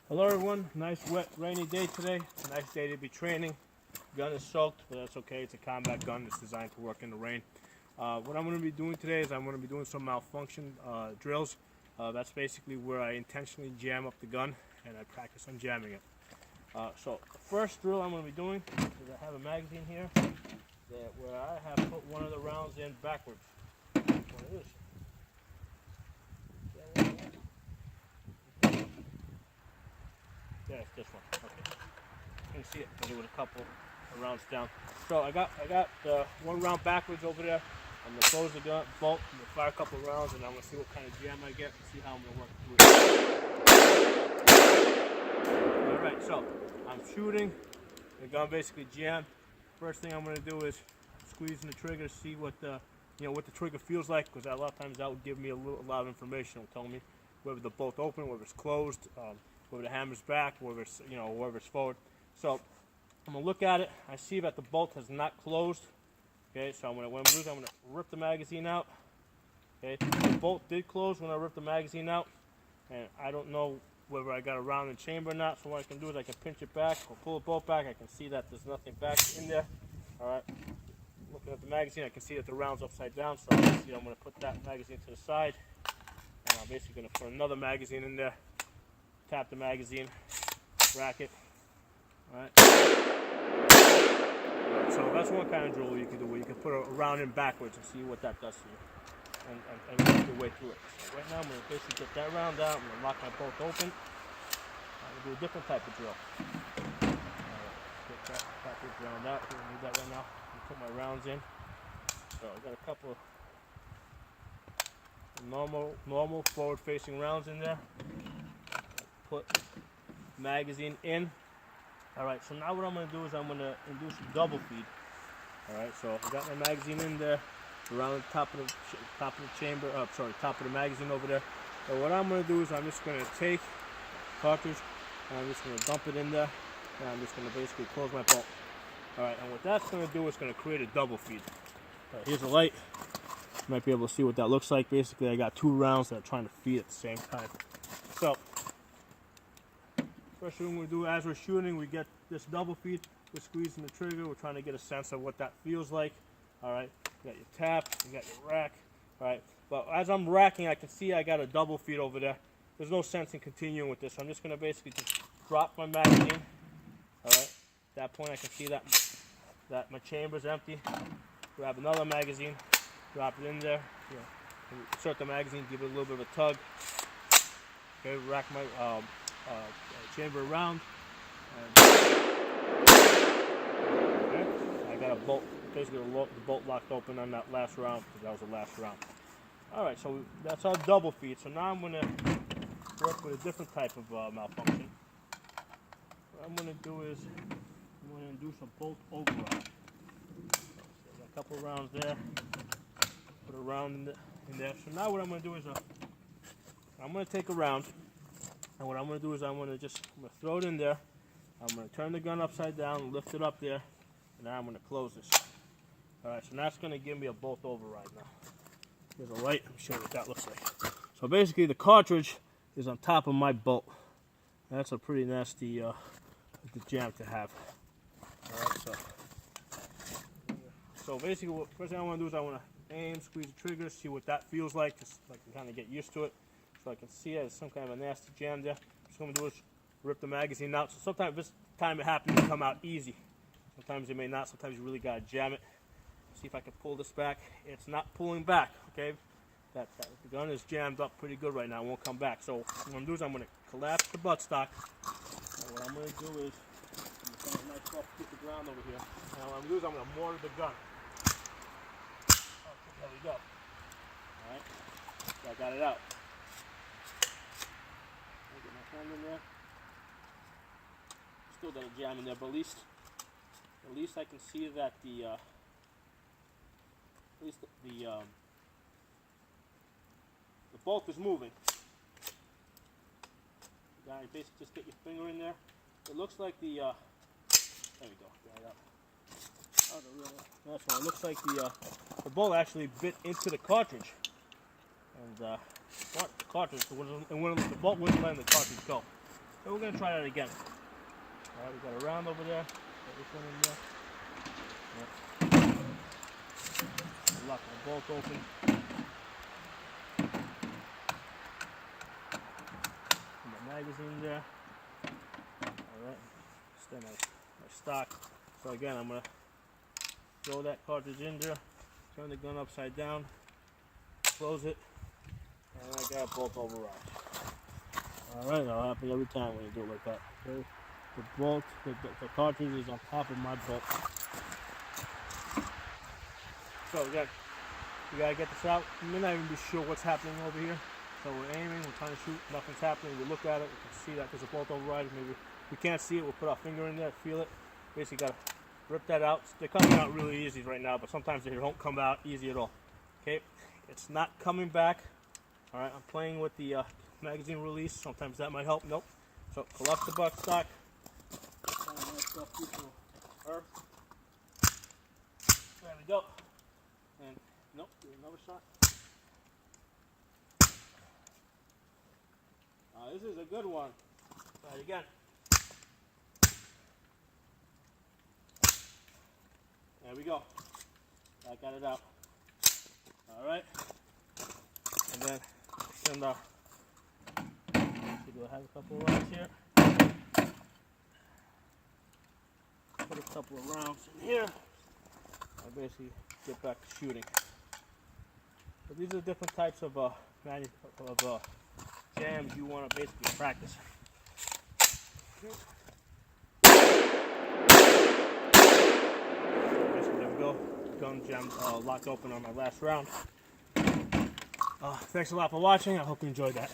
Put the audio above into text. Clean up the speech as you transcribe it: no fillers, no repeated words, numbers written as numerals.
Hello everyone, nice wet rainy day today. Nice day to be training. Gun is soaked, but that's okay. It's a combat gun. It's designed to work in the rain. What I'm going to be doing today is I'm going to be doing some malfunction drills. That's basically where I intentionally jam up the gun and I practice on jamming it. So the first drill I'm going to be doing is I have a magazine here where I have put one of the rounds in backwards. Which one it is? Yeah, it's this one. Okay. You can see it. I do it a couple of rounds down. So I got one round backwards over there. I'm gonna close the gun, bolt, I'm gonna fire a couple of rounds, and I'm gonna see what kind of jam I get and see how I'm gonna work through it. All right, so I'm shooting. The gun basically jammed. First thing I'm gonna do is squeezing the trigger, see what the what the trigger feels like, because a lot of times that would give me a lot of information. It'll tell me whether the bolt open, whether it's closed, whether the hammer's back, whether it's whether it's forward. So I'm gonna look at it. I see that the bolt has not closed. Okay, so what I'm gonna do is I'm gonna rip the magazine out. Okay, the bolt did close when I ripped the magazine out, and I don't know whether I got a round in chamber or not. So what I can do is I can pinch it back or pull the bolt back. I can see that there's nothing back in there. All right, looking at the magazine, I can see that the round's upside down. So I'm gonna put that magazine to the side, and I'm basically gonna put another magazine in there. Tap the magazine, rack it. All right. So that's one kind of drill you can do, where you can put a round in backwards and see what that does to you, and work your way through it. So right now I'm going to basically get that round out. I'm going to lock my bolt open. I'm going to do a different type of drill. Get that package round out. I don't need that right now. I'm going to put my rounds in. So I've got a couple of normal forward-facing rounds in there. Put magazine in. Alright, so now what I'm going to do is I'm going to induce a double feed. Alright, so I got my magazine in there, around the top of the chamber, top of the magazine over there. So what I'm going to do is I'm just going to take cartridge and I'm just going to dump it in there, and I'm just going to basically close my bolt. Alright, and what that's going to do is going to create a double feed. Alright, here's a light. You might be able to see what that looks like. Basically, I got two rounds that are trying to feed at the same time. So first thing we do as we're shooting, we get this double feed. We're squeezing the trigger. We're trying to get a sense of what that feels like. All right, you got your tap, you got your rack. All right, but as I'm racking, I can see I got a double feed over there. There's no sense in continuing with this. So I'm just gonna basically just drop my magazine. All right, at that point I can see that my chamber's empty. Grab another magazine, drop it in there. Insert the magazine, give it a little bit of a tug. Okay, rack my chamber around. Okay, I got a bolt, basically the bolt locked open on that last round, because that was the last round. Alright, so that's our double feed. So now I'm going to work with a different type of malfunction. What I'm going to do is I'm going to induce a bolt override. So I got a couple rounds there, put a round in there. So now what I'm going to do is I'm going to take a round. And what I'm going to do is I'm going to throw it in there. I'm going to turn the gun upside down, lift it up there, and now I'm going to close this. Alright, so that's going to give me a bolt override now. There's a light. Let me show you what that looks like. So basically the cartridge is on top of my bolt. That's a pretty nasty jam to have. Alright, so basically first thing I want to do is I want to aim, squeeze the trigger, see what that feels like, just so I can kind of get used to it. So I can see it as some kind of a nasty jam there. What I'm going to do is rip the magazine out. So sometimes this time it happens to come out easy. Sometimes it may not. Sometimes you really got to jam it. See if I can pull this back. It's not pulling back, okay? The gun is jammed up pretty good right now. It won't come back. So what I'm going to do is I'm going to collapse the buttstock. And what I'm going to do is I'm going to find a nice soft piece of ground over here. And what I'm going to do is I'm going to mortar the gun. Okay, there we go. All right. So I got it out. Get my hand in there. Still got a jam in there, but at least I can see that the bolt is moving. You basically just get your finger in there. It looks like the there we go. Get it out. Oh, that's one. It looks like the bolt actually bit into the cartridge, and the cartridge, the bolt wouldn't let the cartridge go. So we're gonna try that again. Alright, we got a round over there. Put this one in there. Yep. Lock my bolt open. Put my magazine there. Alright. Stay my stock. So again, I'm gonna throw that cartridge in there, turn the gun upside down, close it, and I got a bolt override. Alright, that'll happen every time when you do it like that. Okay? The bolt, the cartridge is on top of my bolt. So again, we gotta get this out. We may not even be sure what's happening over here. So we're aiming, we're trying to shoot, nothing's happening. We look at it, we can see that there's a bolt override. Maybe we can't see it, we'll put our finger in there, feel it. Basically gotta rip that out. They're coming out really easy right now, but sometimes they don't come out easy at all. Okay, it's not coming back. Alright, I'm playing with the magazine release. Sometimes that might help. Nope. So collect the buttstock. There we go. And nope, do another shot. This is a good one. Try it again. There we go. I got it out. Alright. And then send our. Do I have a couple of rounds here? Put a couple of rounds in here. I basically get back to shooting. But these are different types of jams you want to basically practice. Basically, there we go. Gun jam locked open on my last round. Thanks a lot for watching. I hope you enjoyed that.